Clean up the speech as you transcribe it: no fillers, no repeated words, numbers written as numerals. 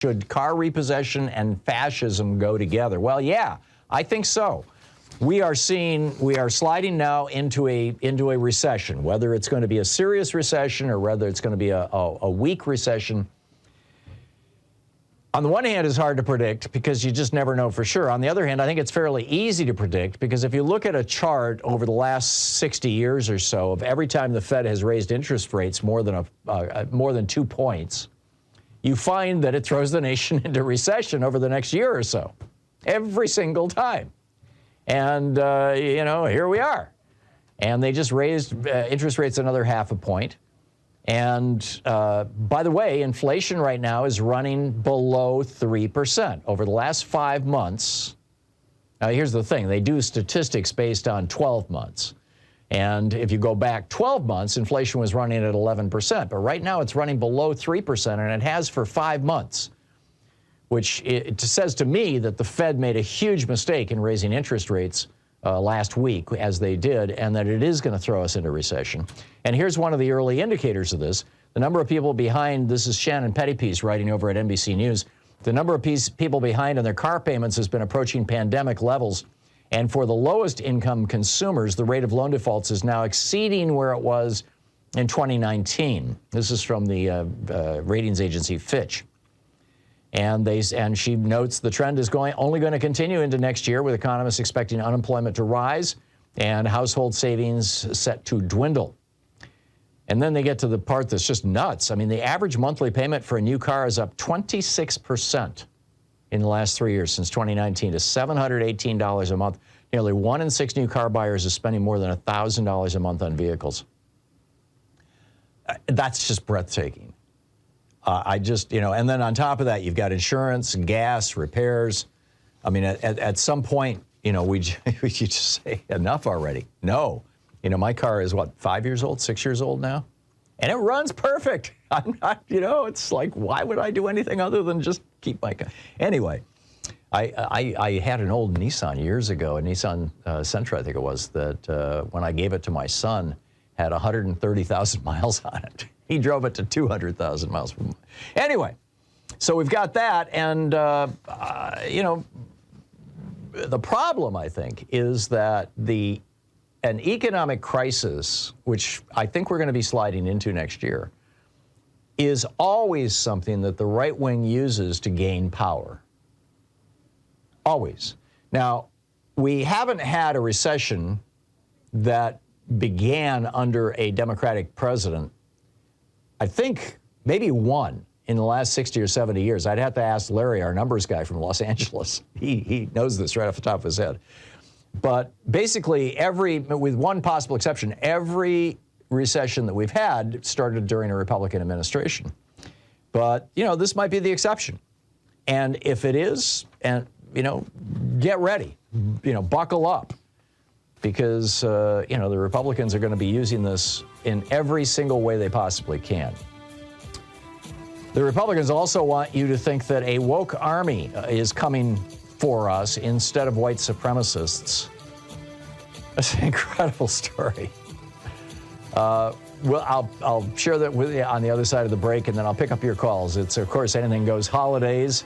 Should car repossession and fascism go together? Well, yeah, I think so. We are sliding now into a recession. Whether it's going to be a serious recession or whether it's going to be a weak recession, on the one hand, it's hard to predict because you just never know for sure. On the other hand, I think it's fairly easy to predict because if you look at a chart over the last 60 years or so of every time the Fed has raised interest rates more than 2 points, you find that it throws the nation into recession over the next year or so, every single time. And, here we are. And they just raised interest rates another 0.5 point. And by the way, inflation right now is running below 3% over the last 5 months. Now, here's the thing. They do statistics based on 12 months. And if you go back 12 months, inflation was running at 11%. But right now it's running below 3%, and it has for 5 months, which it says to me that the Fed made a huge mistake in raising interest rates last week, as they did, and that it is going to throw us into recession. And here's one of the early indicators of this. The number of people behind, this is Shannon Pettypiece writing over at NBC News, the number of people behind on their car payments has been approaching pandemic levels. And for the lowest income consumers, the rate of loan defaults is now exceeding where it was in 2019. This is from the ratings agency Fitch. And she notes the trend is only going to continue into next year, with economists expecting unemployment to rise and household savings set to dwindle. And then they get to the part that's just nuts. I mean, the average monthly payment for a new car is up 26% in the last 3 years, since 2019, to $718 a month. Nearly 1 in 6 new car buyers is spending more than $1,000 a month on vehicles. That's just breathtaking. And then on top of that, you've got insurance, gas, repairs. I mean, at some point, we just say enough already. No. My car is, 5 years old, 6 years old now? And it runs perfect. I'm not, it's like, why would I do anything other than just keep my car? Anyway, I had an old Nissan years ago, a Nissan Sentra, I think it was, that when I gave it to my son, had 130,000 miles on it. He drove it to 200,000 miles. Anyway, so we've got that, and, the problem, I think, is that an economic crisis, which I think we're going to be sliding into next year, is always something that the right wing uses to gain power. Always. Now, we haven't had a recession that began under a Democratic president. I think maybe one in the last 60 or 70 years. I'd have to ask Larry, our numbers guy from Los Angeles. He knows this right off the top of his head. But basically, with one possible exception, every recession that we've had started during a Republican administration. But, this might be the exception. And if it is, get ready, buckle up. Because, the Republicans are going to be using this in every single way they possibly can. The Republicans also want you to think that a woke army is coming for us instead of white supremacists. That's an incredible story. I'll share that with you on the other side of the break, and then I'll pick up your calls. It's, of course, Anything Goes Holidays.